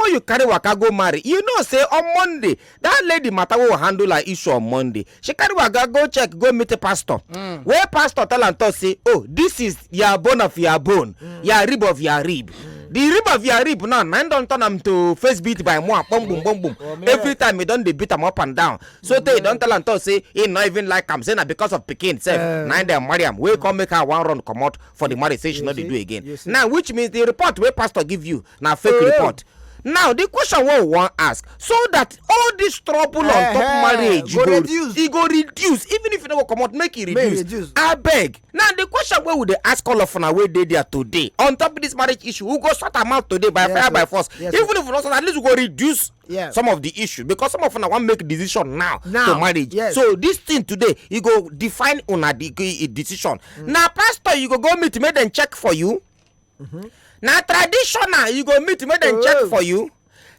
before you carry waka go marry, you know say on Monday that lady matter will handle her issue on Monday. She carry waka go check, go meet a pastor. Where pastor tell and talk say, oh, this is your bone of your bone, your rib of your rib. The rib of your rib now, man don't turn them to face beat by more, boom, boom, boom, boom. Every time you don't they beat them up and down. So they don't tell and talk say, he not even like I'm saying that because of Pekin. Say, nine them Mariam, we come make her one run come out for the marriage, say she not they do again. Now, which means the report where pastor give you now fake report. Now the question we want ask, so that all this trouble on top marriage go reduce, even if you never come out, make it reduce. I beg. Now the question where would they ask all of our way they there today on top of this marriage issue? We go sort them out today by fire by force. Even if we not, at least we go reduce some of the issue, because some of them want make decision now to marriage. So this thing today, you go define on a decision. Now pastor, you go meet make them check for you. Now traditional, you go meet make them check for you.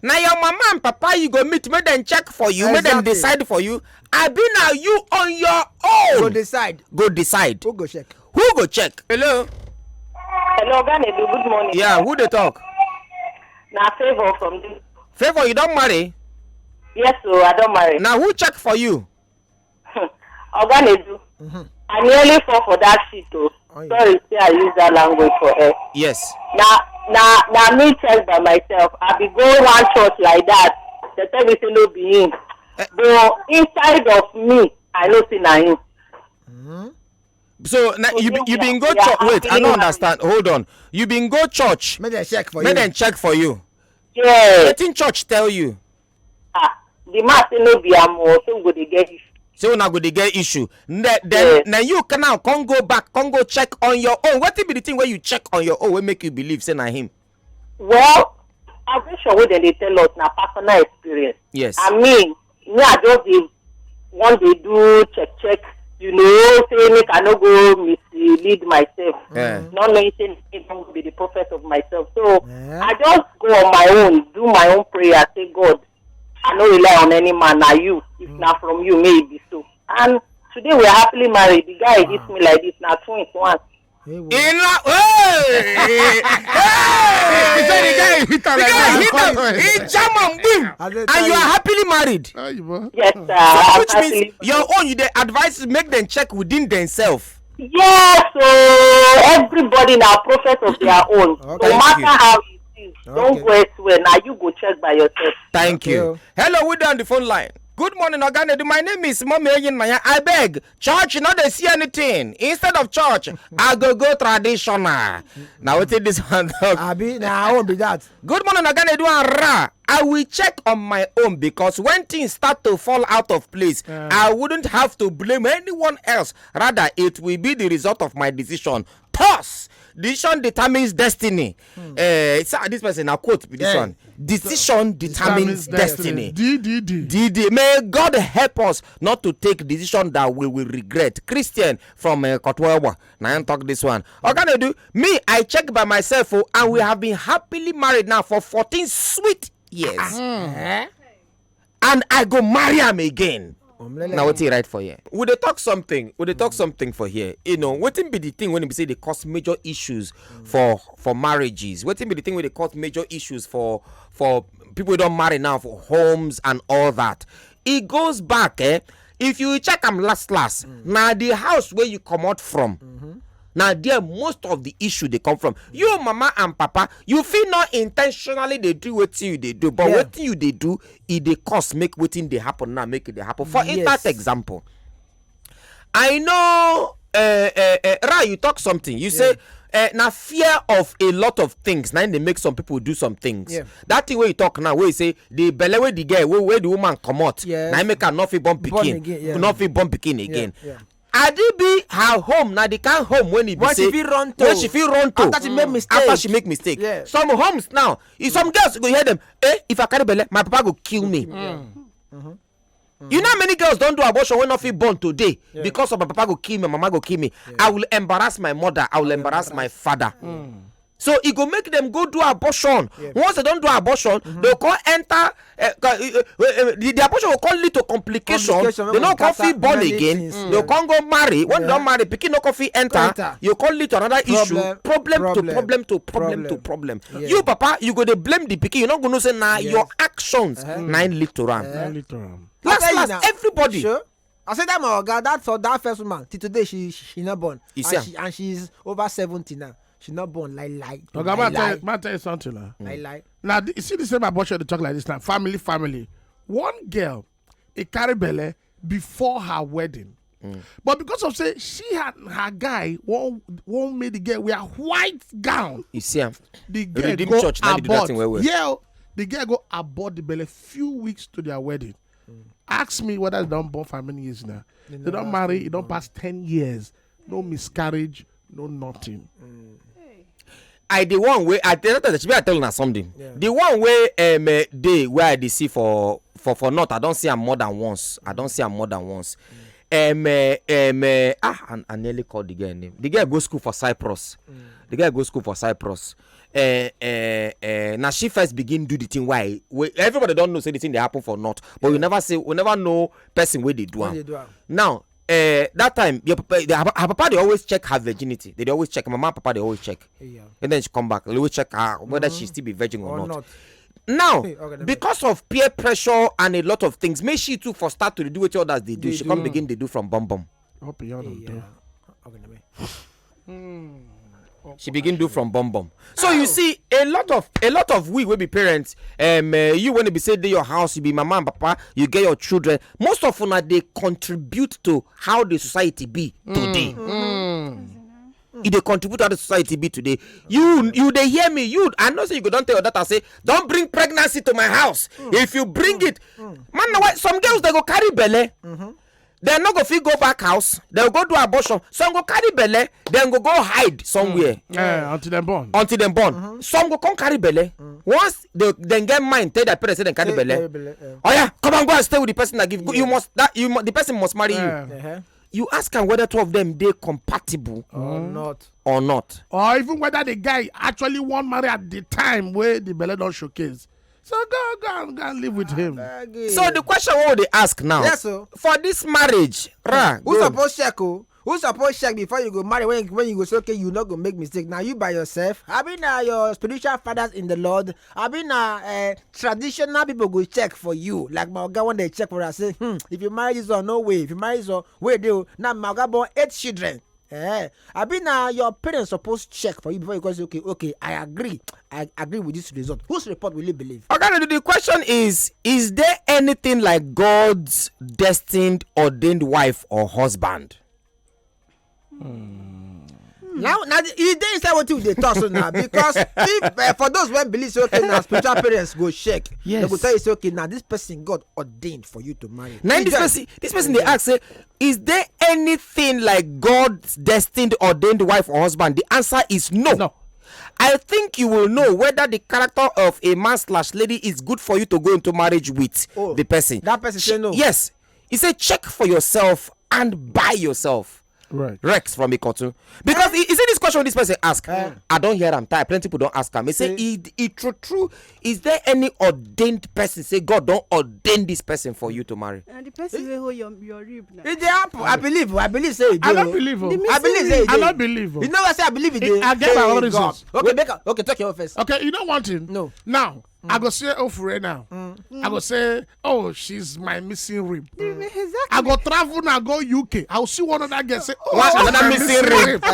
Now your mama and papa, you go meet make them check for you, make them decide for you. I be now you on your own. Go decide. Who go check? Hello. Hello, Ganedu. Good morning. Yeah, who they talk? Now Favor from this. Favor, you don't marry? Yes, so I don't marry. Now who check for you? Ganedu. I nearly fall for that shit too. Sorry, say I use that language for her. Yes. Now me check by myself. I be going one church like that. They tell me say no be him. But inside of me, I know see na him. So now you been go church. Wait, I don't understand. Hold on. You been go church. Make them check for you. Make them check for you. Yeah. Wetin church tell you? The man say no be am, so go dey get issue. So now go dey get issue. Then you can now go back, go check on your own. What be the thing where you check on your own? What make you believe say na him? Well, I'm very sure what they tell us na personal experience. Yes. I mean, me I just one day do check. You know, say make I no go mislead myself. Not knowing say I don't be the prophet of myself. So I just go on my own, do my own prayer, say God, I no rely on any man, na you. If not from you, may it be so. And today we are happily married. The guy hits me like this, now twins once. The guy hit him. He jam and boom. And you are happily married. Yes, sir. So which means your own, you the advice make them check within themselves. Yes, so everybody now prophet of their own. No matter how it is, don't go elsewhere. Now you go check by yourself. Thank you. Hello, we're on the phone line. Good morning, Oganedu. My name is Mommy Maya. I beg, church, not they see anything. Instead of church, I go traditional. Now we take this one. I won't be that. Good morning, Oganedu and Ra. I will check on my own, because when things start to fall out of place, I wouldn't have to blame anyone else. Rather, it will be the result of my decision. Thus, decision determines destiny. This person, I'll quote this one. Decision determines destiny. DD. May God help us not to take decision that we will regret. Christian from Kotwewa. Now I talk this one. Okay, me, I check by myself, and we have been happily married now for 14 sweet years. And I go marry him again. Now what's he right for here? Would they talk something? For here? You know, what be the thing when they say they cause major issues for marriages? What be the thing where they cause major issues for people who don't marry now, for homes and all that? It goes back, if you check them last, now the house where you come out from. Now, there most of the issue they come from. You, mama and papa, you feel not intentionally they do what you they do, but what you they do, it they cause make what they happen now, make it happen. For that example, I know, Ra, you talk something. You say, now fear of a lot of things. Now they make some people do some things. That thing where you talk now, where you say the belly where the guy, where the woman come out. Now make her not feel born picking, not feel born picking again. Adibi her home now they can't home when he be say when she feel run to after she make mistake. Some homes now, if some girls go hear them, if I carry belly, my papa go kill me. You know how many girls don't do abortion when not feel born today because of my papa go kill me, my mama go kill me. I will embarrass my mother, I will embarrass my father. So it go make them go do abortion. Once they don't do abortion, they'll come enter. The abortion will come lead to complication. They don't come feel born again. They'll come go marry. When they don't marry, pikin no come feel enter. You come lead to another issue. Problem. You papa, you go to blame the pikin. You not gonna say your actions nine lead to ram. Last everybody. Sure. I said that my God, that's for that first woman. Till today she not born. And she's over 70 now. She not born lie. Okay, I'll tell you something. Lie. Now you see the same abortion they talk like this now. Family. One girl, a carry belly before her wedding. But because of say she had her guy won't made the girl wear white gown. You see, the girl Redeemed go Church now they do that thing well. Yeah, the girl go abort the belly few weeks to their wedding. Ask me whether they don't born for how many years now. They don't marry. It don't pass 10 years. No miscarriage. No nothing. The one way I tell you something. Yeah. The one way day where I see for not I don't see her more than once. I nearly called the girl name. The girl go school for Cyprus. Now she first begin do the thing why everybody don't know say the thing they happen for not, but we never know person where they do it. Now that time her papa they always check her virginity. They always check. Mama and papa they always check. And then she come back. They always check her whether she still be virgin or not. Now because of peer pressure and a lot of things, may she too for start to do what others they do. She come begin they do from bum. She begin do from bum. So you see a lot of we will be parents. You want to be say your house, you be mama and papa, you get your children. Most of them they contribute to how the society be today. If they contribute to how the society be today, you they hear me. I know say you go don't tell your daughter say don't bring pregnancy to my house. If you bring it, man, some girls they go carry belly. They're not going to go back house. They'll go do abortion. Some go carry belly. Then go hide somewhere. Until them born. Some go come carry belly. Once they then get mind, tell their parents they then carry belly. Oh yeah, come and go and stay with the person that give. The person must marry you. You ask them whether two of them they compatible or not. Or even whether the guy actually won't marry at the time where the belly don't showcase. So go and live with him. So the question what they ask now? Yes, sir. For this marriage, who's supposed to check? Who's supposed to check before you go marry? When you go say okay, you not gonna make mistake. Now you by yourself. I mean, your spiritual fathers in the Lord. I mean, traditional people go check for you. Like my God when they check for us, say, if you marry this one, no way. If you marry this one, wait do. Now my God born 8 children. I mean, your parents supposed to check for you before you go say okay, I agree with this result. Whose report will you believe? Okay, the question is there anything like God's destined ordained wife or husband? Now he didn't say what they talk so now because if for those who believe okay now spiritual parents go check, they go tell you say okay now this person God ordained for you to marry. Now this person they ask say, is there anything like God's destined ordained wife or husband? The answer is no. I think you will know whether the character of a man/lady is good for you to go into marriage with the person. That person say no. Yes, he said check for yourself and buy yourself. Right. Rex from Ikotu. Because you see this question this person ask. I don't hear him tired. Plenty people don't ask him. He say, true. Is there any ordained person? Say God don't ordain this person for you to marry. And the person will hold your rib now. It happen. I believe say it. I don't believe. I believe say it. I don't believe. You know what I say? I believe it. I get my own reasons. Okay, talk your first. Okay, you know one thing? No. Now, I go say for her now. I go say, she's my missing rib. Exactly. I go travel now, go UK. I'll see one of that girl say, another missing rib.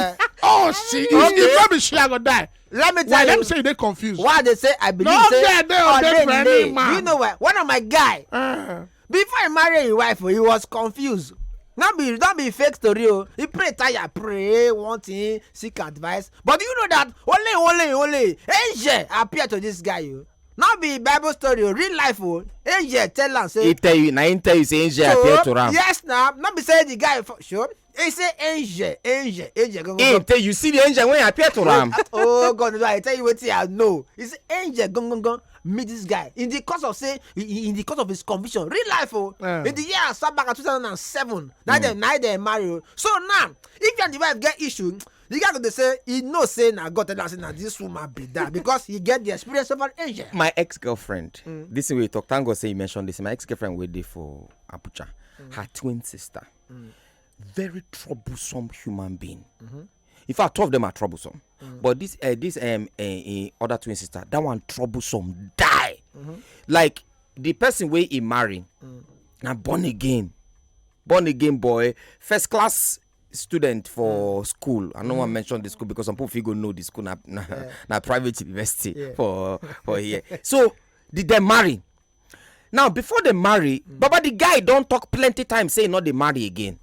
She if she I go die. Let me tell Why you. them say they confused? Why they say I believe? No, say, they man. You know what? One of my guy before he married his wife, he was confused. Don't be fake story. He pray one thing, seek advice. But you know that only angel appear to this guy. Not be Bible story, real life. Angel tell am say. He tell you say angel appear to ram. Yes, now not be say the guy for sure. He say angel. Go. He tell you see the angel when he appear to ram. Oh God, I tell you what I know. He say angel go. Meet this guy in the course of his conviction, real life. In the year back in 2007, now they marry. So now, if you and the wife get issue, The guy go dey say he know say na God tell am say na this woman be that because he get the experience of an angel. My ex-girlfriend, this way we talk, thank God say you mentioned this. My ex-girlfriend wait there for Abuja. Her twin sister. Very troublesome human being. In fact, two of them are troublesome. But this other twin sister, that one troublesome, die. Like the person where he marry, now born again boy, first class student for school. I don't want to mention the school because some people go know the school na private university for here. So did they marry? Now before they marry, Baba the guy don't talk plenty times say not they marry again.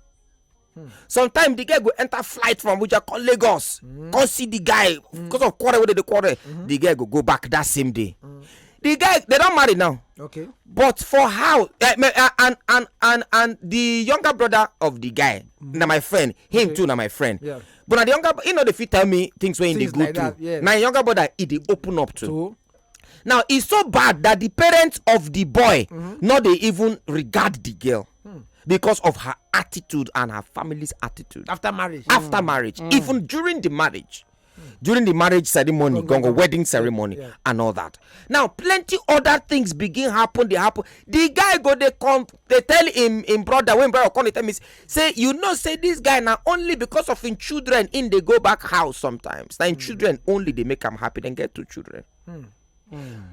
Sometimes the guy go enter flight from which I call Lagos, go see the guy because of quarrel with the quarrel. The guy go back that same day. The guy they don't marry now. Okay. But for how and the younger brother of the guy, now my friend, him too, now my friend. Yeah. But now the younger, if he tell me things when they Things go like that, through, yeah. now younger brother they open up to. So Now it's so bad that the parents of the boy not they even regard the girl because of her attitude and her family's attitude after marriage. after marriage, even during the marriage. During the marriage ceremony, wedding ceremony, and all that. Now, plenty other things begin happen. They happen. The guy go they come. They tell him brother when brother come. They tell me say say this guy now only because of in children in they go back house sometimes. Now in children only they make them happy then get two children.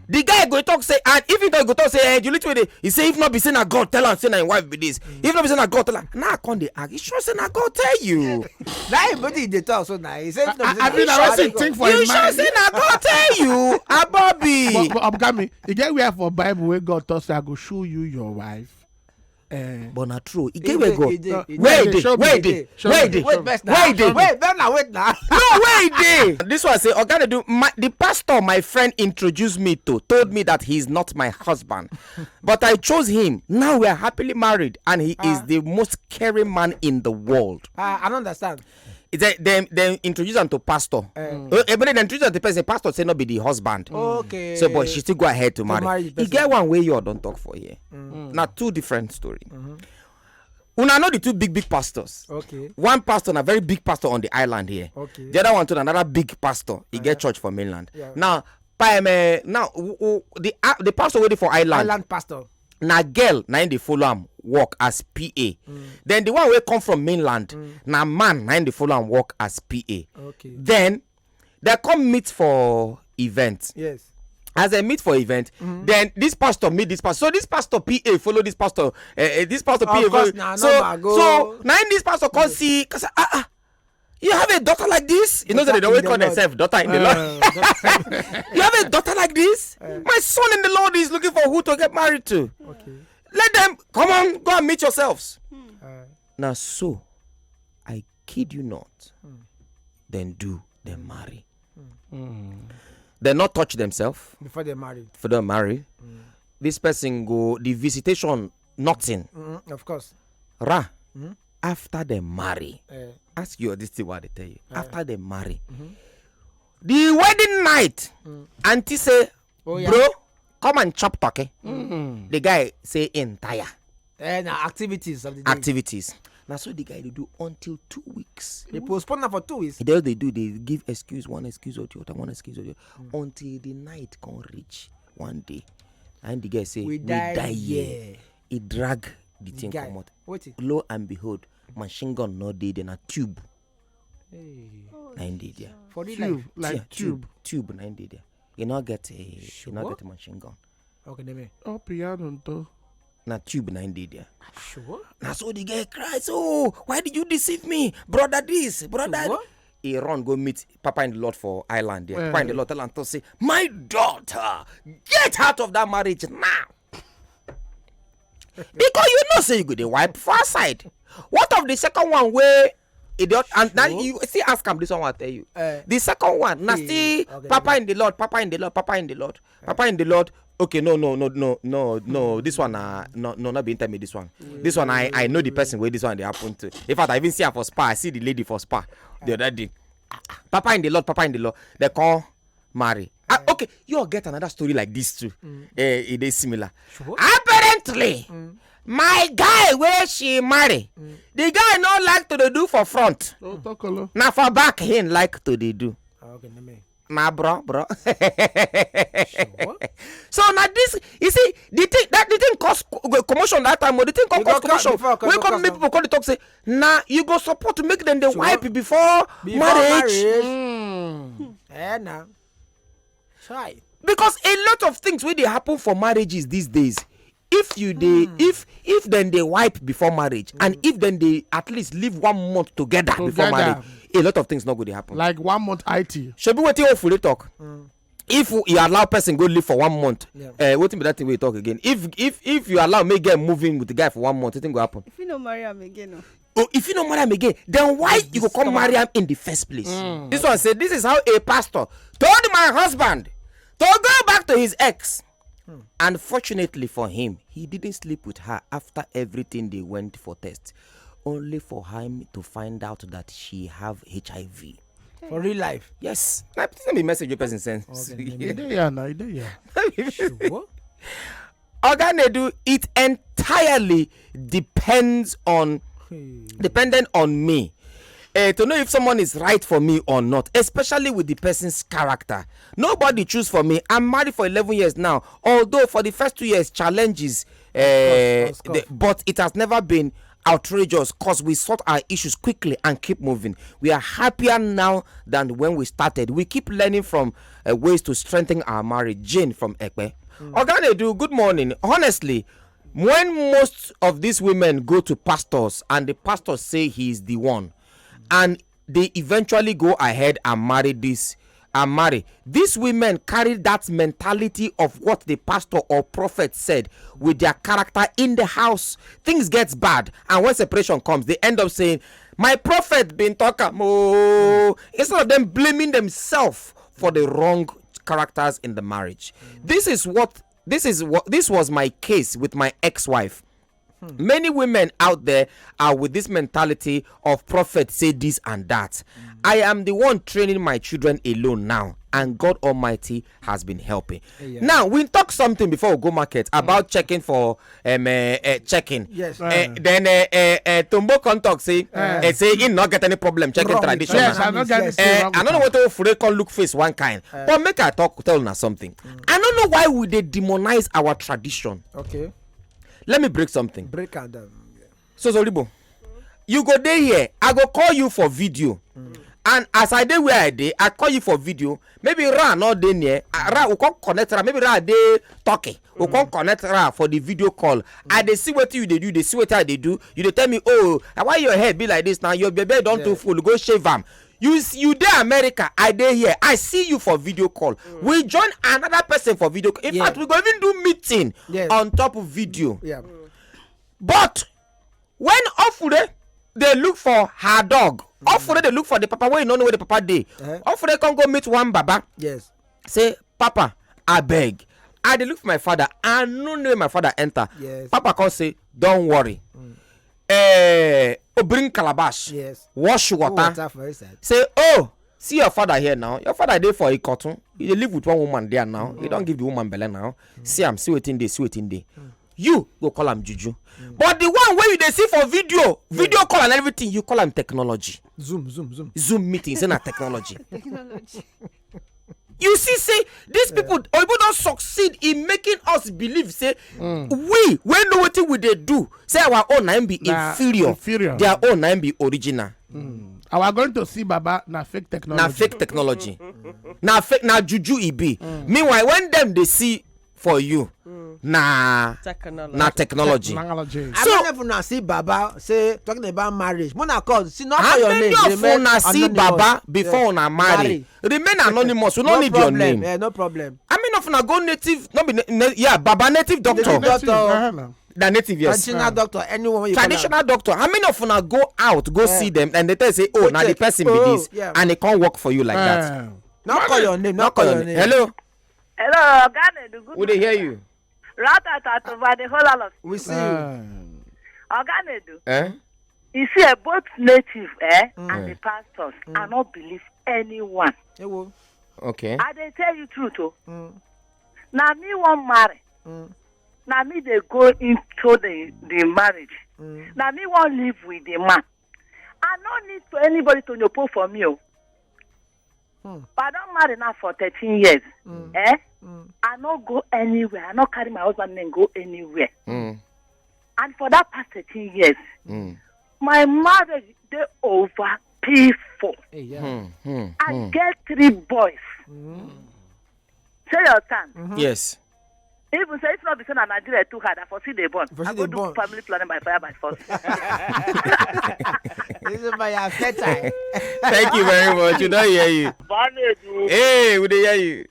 The guy go talk say and if he don't go talk say hey, you literally he say if not be saying a God tell him say na him wife be this. If not be saying a God tell him now I can't they argue. Sure say na God tell you. Now everybody they talk so now. He say I mean, I was think for You his sure mind. say na God tell you, Bobby. But Abgami, you get where for Bible where God tells you, I go show you your wife. But not true. He He gave dey, a God. he dey, he dey. Where he Show me, Where he he dey. Show Where me. he Wait first now. Where he dey? Wait now. No, where he dey? This one say, Oga do the pastor my friend introduced me to told me that he's not my husband, but I chose him. Now we are happily married, and he is the most caring man in the world. I don't understand. They introduce him to pastor. But they introduce him to person. Pastor say not be the husband. Okay. So, but she still go ahead to marry marry. the He person. get one way you don't talk for here. Now two different story. Una know the two big pastors. Okay. One pastor, a very big pastor on the island here. Okay. The other one to another big pastor. He get church for mainland. Yeah. Now, the pastor waiting for Island pastor. na girl na him dey follow am work as PA. Then the one wey come from mainland na man na him dey follow am work as PA. Okay. Then they come meet for event. Yes. As they meet for event, then this pastor meet this pastor. So this pastor PA follow this pastor. This pastor PA course, follow. na So normal, go. so now this pastor come see. Cause you have a daughter like this. You know that they Daughter don't in call the themselves daughter in the Lord. You have a daughter like this. My son in the Lord is looking for who to get married to. Okay. Let them come on, go and meet yourselves. Now, so I kid you not. Then they marry. They not touch themselves Before they married. for them marry. This person go the visitation nothing. Of course. After they marry. Ask you this thing what they tell you. After they marry, the wedding night, auntie say, Oh, yeah. bro, come and chop turkey. The guy say entire Now activities of the day. activities. Now so the guy they do until 2 weeks. They postpone that for 2 weeks. They give excuse one excuse or the other, one excuse or the other, until the night can reach one day. And the guy say, We die here. He drag the thing guy. come out. What it? Lo and behold, machine gun no dey then a tube. Hey. 9 day there. For the Tube, life. like Yeah, tube. Tube 9 day there. You not get a machine gun. Okay, name Oh, piano though. Na tube 9 day there. Sure. Now so the guy cries, oh, why did you deceive me? Brother this, brother. Sure. He run go meet Papa in the Lord for island there. Papa in the Lord tell him to say, my daughter, get out of that marriage now. Because you know say you go the wipe far side. What of the second one where idiot and now you see ask him this one I tell you. The second one, now still okay, Papa in the Lord, Papa in the Lord, Papa in the Lord, Papa in the Lord. Okay, no. This one, not be inter me. This one, I know the person where this one they happen to. In fact, I even see her for spa. I see the lady for spa the other day. Papa in the Lord. They call marry. Okay, you all get another story like this too. It is similar. Sure. Apparently, my guy where she marry, the guy not like to dey do for front. Now for back him like to dey do. Okay, me. Nah, bro. Sure. So now this, you see, the thing cause commotion that time. Or the thing cause commotion. When come make people call the talk say, nah, you go support to make them the wipe before marriage. Nah. Try. Because a lot of things wey dey happen for marriages these days, if you dey if then they wipe before marriage, and if then they at least live 1 month together before marriage, a lot of things not going to happen. Like 1 month IT. Should be wetin hopefully talk. If you allow person go live for 1 month, wetin be that thing we talk again? If you allow me get moving with the guy for 1 month, nothing go happen. If you no marry him again, no. Oh, if you don't marry him again, then why you go come marry him in the first place? This one said, this is how a pastor told my husband to go back to his ex. Unfortunately for him, he didn't sleep with her after everything they went for test, only for him to find out that she have HIV. For real life. Yes. Let me message you person sends. Sure. Organedu, it entirely dependent on me to know if someone is right for me or not, especially with the person's character. Nobody choose for me. I'm married for 11 years now, although for the first 2 years challenges, but it has never been outrageous because we sort our issues quickly and keep moving. We are happier now than when we started. We keep learning from ways to strengthen our marriage. Jane from Ekpe. Organedu, good morning. Honestly, when most of these women go to pastors and the pastors say he is the one, and they eventually go ahead and marry these women carry that mentality of what the pastor or prophet said with their character in the house. Things gets bad, and when separation comes, they end up saying, my prophet been talking more, instead of them blaming themselves for the wrong characters in the marriage. This was my case with my ex-wife. Many women out there are with this mentality of prophet say this and that. I am the one training my children alone now, and God Almighty has been helping. Now we talk something before we go market about checking for checking. Yes. Then Tombo contact say say he not get any problem checking traditional. Yes, I don't get I don't know what to call look face one kind. But make I tell you something. I don't know why we they demonize our tradition. Okay. Let me break something. Break and down. So Zoribo, you go there here. I go call you for video, and as I dey where I dey, I call you for video. Maybe Ra not dey near. Ra we come connect Ra. Maybe Ra dey talking. We come connect Ra for the video call. I dey see what you dey do. They see what I dey do. You dey tell me, oh, why your hair be like this now? Your baby don't too full. Go shave am. You dey America, I dey here. I see you for video call. We join another person for video call. In fact, we go even do meeting on top of video. Yeah. But when Ofure they look for her dog, Ofure they look for the papa where you don't know where the papa dey. Ofure can go meet one baba. Yes. Say, Papa, I beg. I dey look for my father. I no know where my father enter. Yes. Papa can say, don't worry. Bring calabash. Yes. Wash water. For his side. Say, oh, see your father here now. Your father dey for a cotton. He dey live with one woman there now. He don't give the woman belly now. See him, see wetin dey. You go call him Juju. But the one where you dey see for video call and everything, you call him technology. Zoom meetings in a technology. You see, say these people don't succeed in making us believe. Say we know what we they do. Say our own name be inferior. Their own name be original. Are going to see Baba na fake technology. Na fake na juju e be. Meanwhile, when them they see for you, na technology. I don't even see Baba say talking about marriage. Mona call see not how your many name. of una see Baba before una marry? Remain anonymous. We don't need your name. No problem. I mean, of una go native. No be Baba native doctor. The native, yes. Traditional doctor, anyone you traditional doctor. How many of una go out, see them, and they tell say, oh, now the person be this, and they can't work for you like that. Not call your name. Not call your name. Hello. Hello, Organedu. Good. Would they hear you? Ratata over the whole lot. We see you. Organedu. You see, both native and the pastors are not believe anyone. Okay. I they tell you truth. Now me won't marry. Now me they go into the marriage. Now me want live with the man. I don't need to anybody to know for me. But I don't marry now for 13 years. I not go anywhere. I not carry my husband and go anywhere. And for that past 13 years, my marriage they over peaceful. I get 3 boys. Say your turn. Yes. Even say it's not because Nigeria too hard. I foresee they born. I go do family planning by fire by force. This is by your satire. Thank you very much. You don't hear you. Hey, we hear you.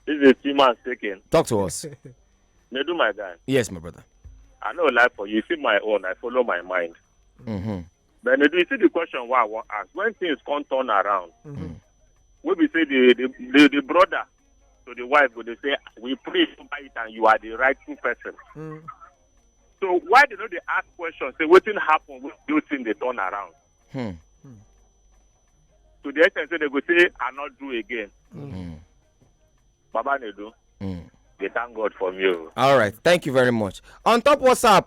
This is a T-man speaking. Talk to us. They do my guy. Yes, my brother. I know life for you. See my own. I follow my mind. But you see the question why I want to ask. When things can't turn around, we say the brother to the wife, would they say, we pray over it and you are the rightful person. So why do they ask questions? Say, what thing happen when you think they turn around? To the extent they go say, I not do again. Baba Nedu, they thank God for you. All right, thank you very much. On top WhatsApp,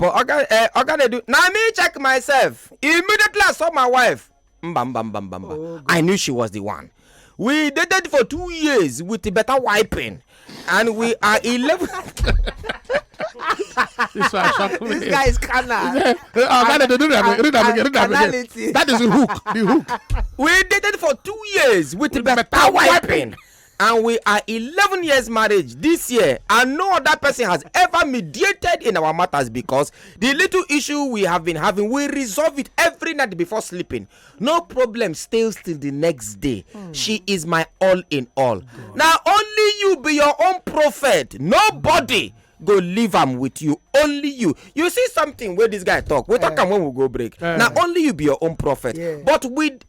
now me check myself. Immediately I saw my wife. I knew she was the one. We dated for 2 years with a better wiping, and we are 11. This guy is canal. That is the hook. The hook. We dated for 2 years with a better wiping. And we are 11 years marriage this year, and no other person has ever mediated in our matters because the little issue we have been having, we resolve it every night before sleeping. No problem stays till the next day. She is my all in all. Now only you be your own prophet. Nobody go leave am with you. Only you. You see something where this guy talk. We talk am when we go break. Now only you be your own prophet. But we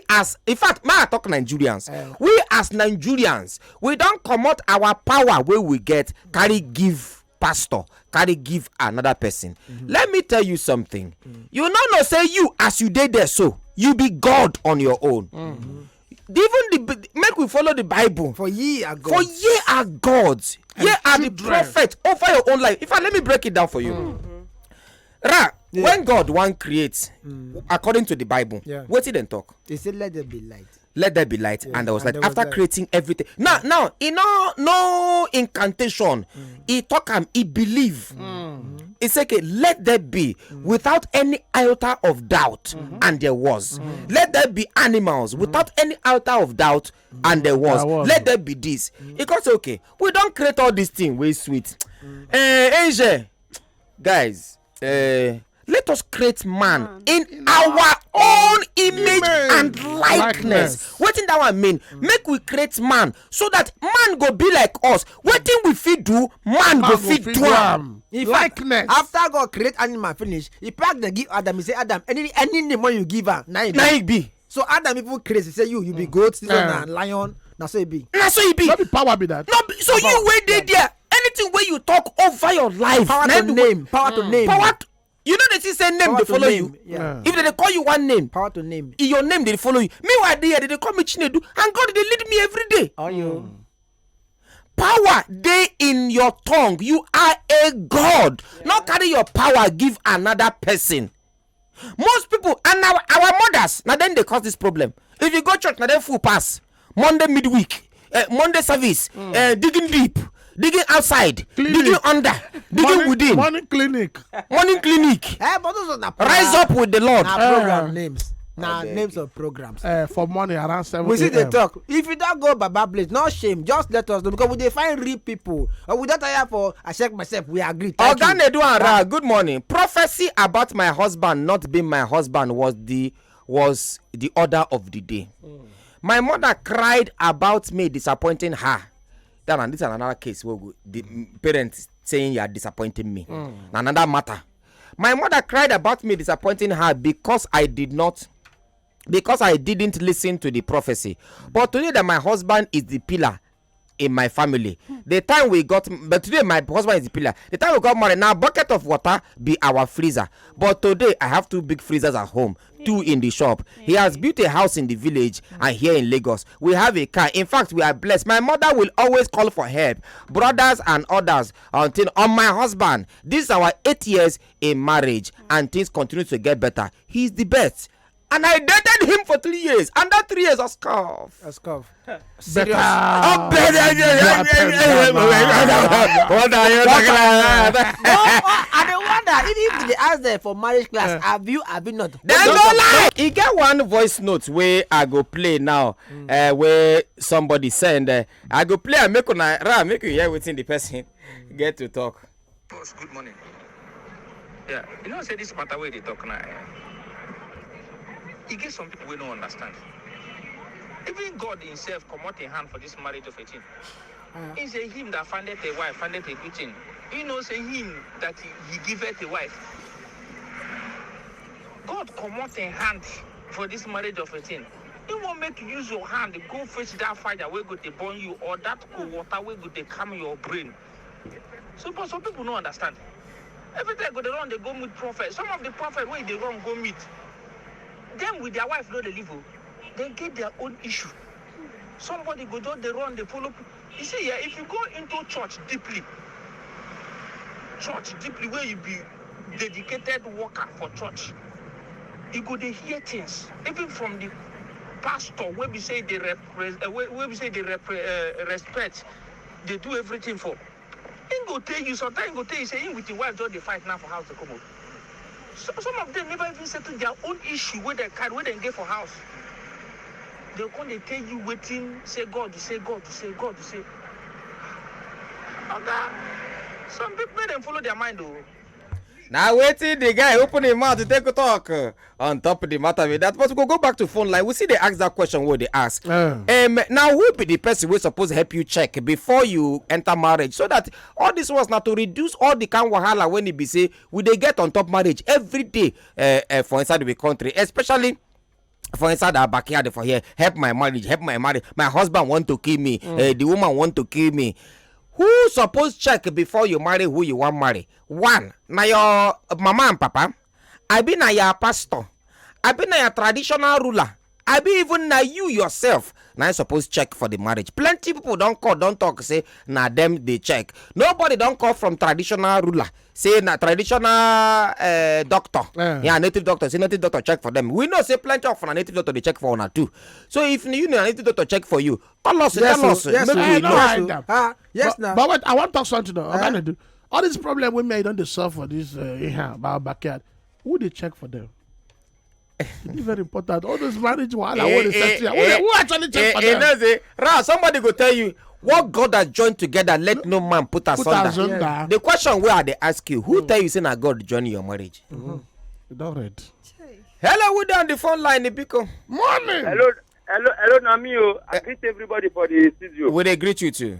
as, in fact, I talk Nigerians. We as Nigerians, we don't come out our power where we get carry give pastor, carry give another person. Let me tell you something. You know say you as you did there, so you be God on your own. Even make we follow the Bible. For ye are gods. For ye are gods. Ye are the prophet over your own life. In fact, let me break it down for you. When God want create, according to the Bible, what did they talk? They said, "Let there be light." Let there be light, and there was light. After creating everything, now, in no incantation, he talk and he believe. It's okay. Let there be without any iota of doubt, and there was. Let there be animals without any iota of doubt, and there was. Let there be this. Because okay, we don't create all these things. We sweet. Angel, guys. Let us create man in our own image and likeness. What in that one mean? Make we create man so that man go be like us. What thing we fit do, man go fit do am. Likeness. After God create animal finish, he pack the give Adam. He say, Adam, any name when you give her, now it be. So Adam people crazy. Say you be goat, this one and lion. Now so it be. Now so it be. Not the power be that. No, so you wait there. Anything where you talk over your life. Power to name. Power to name. You know they say name they follow you. If they call you one name, power to name. In your name they follow you. Meanwhile they call me Chinedu, and God they lead me every day. Are you? Power they in your tongue. You are a God. Not carry your power give another person. Most people and our mothers now then they cause this problem. If you go church now then full pass Monday midweek, Monday service, digging deep. Digging outside, digging under, digging within. Morning clinic. Morning clinic. But those are Rise up with the Lord. Program names. Names of programs. For money around 7 We see the talk. If you don't go Baba place, no shame. Just let us know because we dey find real people. We don't tire for I check myself. We agree. Good morning. Prophecy about my husband not being my husband was the order of the day. My mother cried about me disappointing her. And this is another case where the parents saying you are disappointing me. Another matter. My mother cried about me disappointing her because I didn't listen to the prophecy. But today that my husband is the pillar in my family. The time we got, but today my husband is the pillar. The time we got married, now bucket of water be our freezer. But today I have 2 big freezers at home, 2 in the shop. He has built a house in the village and here in Lagos. We have a car. In fact, we are blessed. My mother will always call for help, brothers and others, until on my husband. This is our 8 years in marriage, and things continue to get better. He's the best. And I dated him for 3 years, and that 3 years was scuff. A scuff. Better. Oh, better. What are you talking about? I wonder if they ask them for marriage class, have you not? They don't lie. He get one voice note where I go play now, where somebody send. I go play and make you hear within the person get to talk. Boss, good morning. Yeah, you know, say this matter where they talk now. He gets some people we don't understand. Even God himself come out in hand for this marriage of 18. He say him that founded a wife, founded a good thing. You know, say him that he giveth a wife. God come out in hand for this marriage of 18. He won't make you use your hand, go fetch that fire where go to burn you, or that cold water where go to calm your brain. So, but some people don't understand. Every time they run, they go meet prophet. Some of the prophet where they run, go meet. Them with their wife, no, they live. They get their own issue. Somebody go down, they run, they follow. You see, yeah, if you go into church deeply, where you be dedicated worker for church, you go to hear things, even from the pastor, where we say they respect, they do everything for. He go tell you, sometimes he go tell you, say, with your wife, don't they fight now for house to come out. So, some of them never even settle their own issue where they carry, where they get for house. They'll come, they tell you waiting, say God, to say God, to say God, to say. Okay. Some people, let them follow their mind, though. Now waiting, the guy open his mouth to take a talk on top of the matter with that. But we go back to phone line. We see they ask that question what they ask. Now who be the person we supposed to help you check before you enter marriage, so that all this was not to reduce all the kind of wahala when it be say we they get on top marriage every day for inside the country, especially for inside our backyard for here. Help my marriage. My husband want to kill me. The woman want to kill me. Who suppose check before you marry who you want marry? One, na your mama and papa. I be na your pastor. I be na your traditional ruler. I be even na you yourself. Now you suppose check for the marriage. Plenty people don't call, don't talk, say na them they check. Nobody don't call from traditional ruler. Say na traditional doctor. Yeah, native doctor. Say native doctor check for them. We know say plenty of a native doctor they check for una too. So if you know a native doctor check for you, tell us. Yes, but wait, I want to talk something though. I'm gonna do all this problem we made on the solve for this about backyard. Who they check for them? It's very important. All those marriage wahala, who actually check for them? Somebody go tell you what God has joined together. Let no man put asunder. Yeah. The question where they ask you, who tell you say na God join your marriage? You don't read. Hello, we on the phone line, Ibiko. Morning. Hello, Namio. I greet everybody for the studio. Will they greet you too?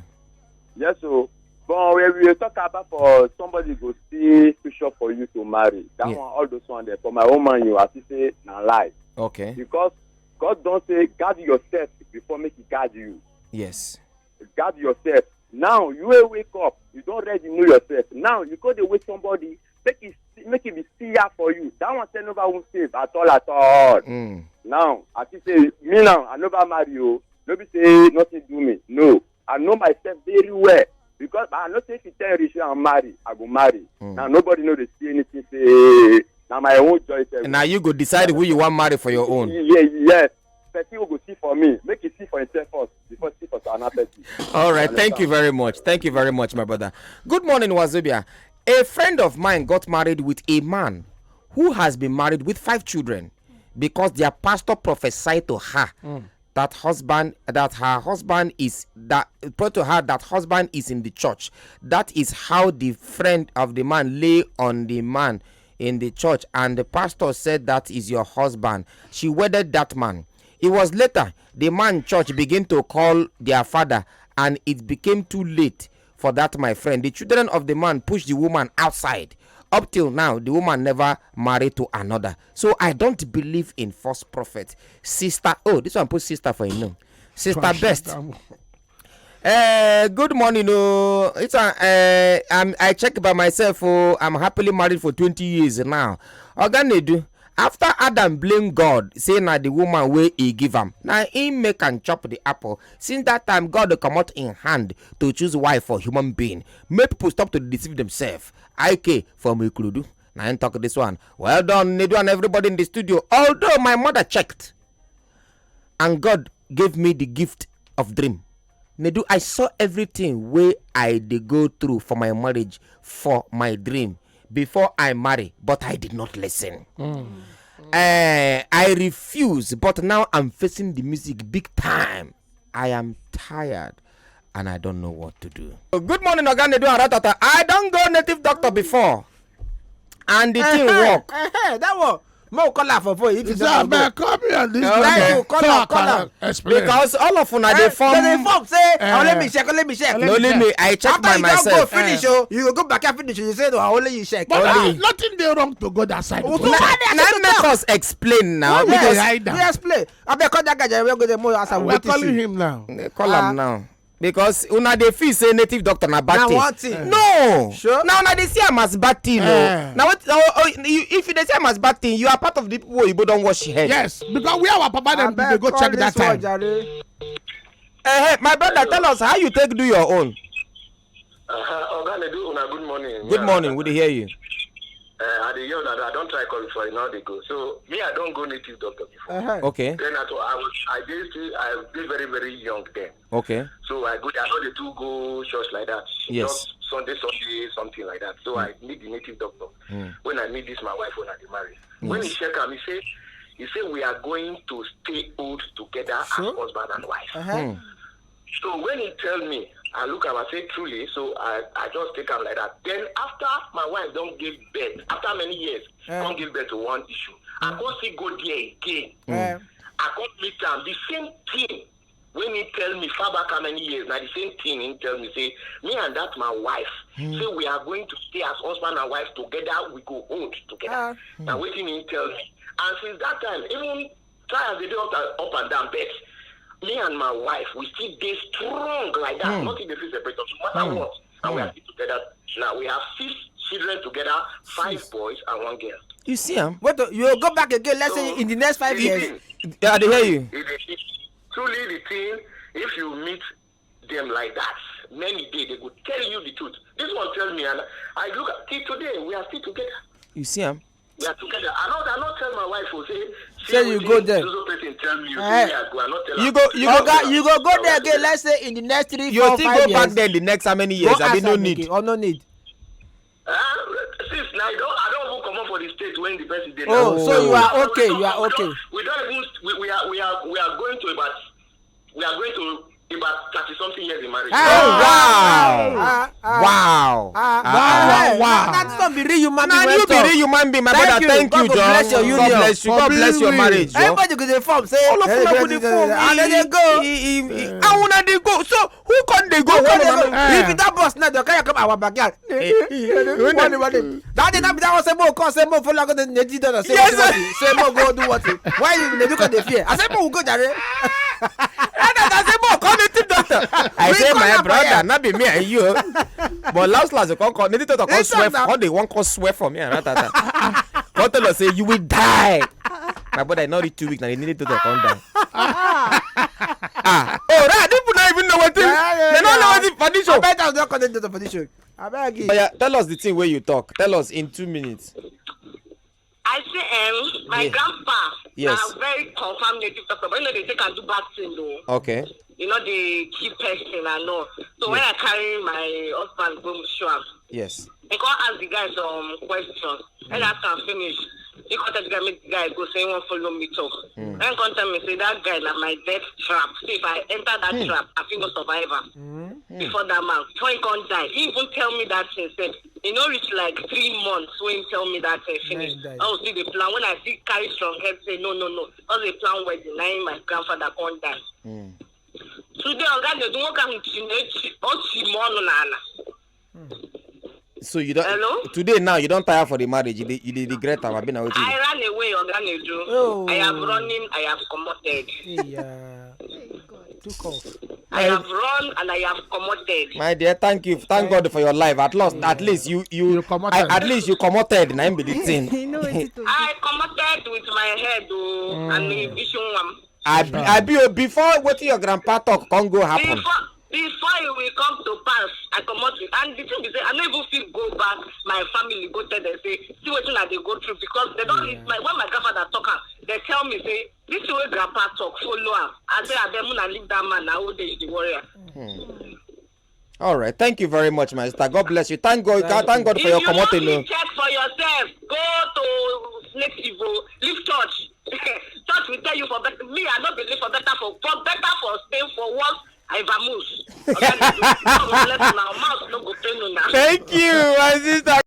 Yes, so. But we will talk about for somebody go see picture for you to marry. That one, all those one there. For my own man, you have to say na lie. Okay. Because God don't say guard yourself before make He guard you. Yes. Guard yourself. Now you will wake up. You don't already know yourself. Now you go to wait somebody make it be serious for you. That one say nobody won't save at all. Now I say me now I never marry you. Nobody say nothing do me. No, I know myself very well. Because I know if you tell rich and marry, I go marry. Now nobody know they see anything. Say now my own choice. Now you go decide who you want marry for your own. Yes. Person will go see for me. Make it see for himself first before see for another person. All right. Thank you very much. Thank you very much, my brother. Good morning, Wazobia. A friend of mine got married with a man who has been married with 5 children because their pastor prophesied to her. That husband is in the church. That is how the friend of the man lay on the man in the church, and the pastor said that is your husband. She wedded that man. It was later the man church began to call their father, and it became too late for that, my friend. The children of the man pushed the woman outside. Up till now, the woman never married to another. So I don't believe in false prophet. Sister, this one put sister for you know. Sister Best. Good morning. Oh, it's I check by myself. Oh, I'm happily married for 20 years now. Oganedu, after Adam blame God, say na the woman wey he give am, na him make am chop the apple. Since that time, God come out in hand to choose wife for human being. Make people stop to deceive themselves. IK from Ikuludu. Now I talk this one. Well done, Nedu and everybody in the studio. Although my mother checked, and God gave me the gift of dream. Nedu, I saw everything where I did go through for my marriage, for my dream, before I marry, but I did not listen. I refuse, but now I'm facing the music big time. I am tired, and I don't know what to do. Good morning, Oga Nedu and Ratata. I don't go native doctor before, and the thing work. That one. More color for boy. If you come here and this color. Because all of una they form. They form. Say, let me check. Let me check. No, let me. I check by myself. After you don't go finish, you go back and finish. You say, no, only you check. But nothing there wrong to go that side. Now let us explain now. We explain. I bet call that guy. We are going to more as we're calling him now. Call him now. Because una dey feel say native doctor na bad thing. No. Sure. Now una dey see am as bad thing. Now what? If you dey see am as bad thing, you are part of the people who don't wash your head. Yes, because we our papa them they go check that time. My brother, tell us how you take do your own. Good morning. Good morning. We dey hear you. I dey hear that I don't try call before now they go. So me, I don't go native doctor before. Okay. Then I did very very young then. Okay. So I know they do go church like that. Yes. Just Sunday, something like that. So I meet the native doctor. When I meet this my wife when I get married. When he check him, he say we are going to stay old together as husband and wife. So when he tell me, I look at him, I say truly, so I just take him like that. Then after my wife don't give birth, after many years, don't give birth to one issue. I can't see go there again. I can't meet him. The same thing. When he tell me far back how many years, now the same thing he tell me, say, me and that my wife, say we are going to stay as husband and wife together, we go old together. Now waiting he tell me. And since that time, even try as they do up and down bed, me and my wife, we still stay strong like that. Not in the feel separate, no matter what. And we are still together. Now we have 6 children together, 5 boys and 1 girl. You see him? What? You go back again? Let's say in the next 5 years. Yeah, they hear you. Truly, the thing, if you meet them like that, many days they could tell you the truth. This one tell me, and I look at till today, we are still together. You see him? We are together. I not tell my wife who say you go there. Tell me I not tell you go there again. Let's say in the next 3, 4, 5 years. You still go back there in the next how many years? I mean, no need. Or no need. Since now I don't even come up for the state when the president. Oh, so you are okay. You are okay. We don't even. We are going to about 30-something years in marriage. Wow! That's not be real human being. Now you be real human being, my brother. Thank you, John. God bless your union. God bless you. God bless your marriage. Everybody go dey form. Say all of them go dey form. And then they go. I wanna they go. So who can they go? If that boss now, they can't come our backyard. That was a more cause. Say more for like the needy dollar. Say more go do what? Why you look at the fear? I say more go there. I say more cognitive doctor. I say my brother, not be me and you. But last you can't call native doctor. Can't swear. How they want to swear for me and that. Can't tell us say you will die. My brother, not reach 2 weeks now. They need to come down. Oh, right. People don't even know what it is. They don't know what it is for this show. I bet I'm not connected for this show. I beg you. But yeah, tell us the thing where you talk. Tell us in 2 minutes. I say, my grandpa, yes, very confirmed native doctor, but you know they take and do bad thing though. Okay. You know they keep person and all. So when I carry my husband go show am, yes, I can't ask the guy some questions. And after I finish, he contact the guy, make the guy go say he won't follow me talk. And contact me say that guy na my death trap. See if I enter that trap, I think go survivor. Before that man, before he can't die. He even tell me that thing. Said he no reach like 3 months when he tell me that finish. I will see the plan. When I see carry strong head say no. All the plan was denying my grandfather can't die. Today I'm gonna do so you don't. Hello? Today now you don't tire for the marriage. You regret have been away. I ran away. I'm gonna do. I am running. I have committed. Took off. I have run and I have committed. My dear, thank you. Thank God for your life. At least you at least you committed. Na be the thing. I committed with my head and the vision one. Before what your grandpa talk can go happen. Before you will come to pass, I commit it. And the thing is, I never feel go back. My family go tell them say, see what they go through because they don't. When my grandfather talk, they tell me say, this is where grandpa talk. Follow up. I say, I don't leave that man now. Old age, the warrior. All right, thank you very much, my sister. God bless you. Thank God for your commitment. If you check for yourself, go to next level, leave church. Church will tell you for better. Me, I don't believe for better for staying for work. I vamoose. Thank you, my sister.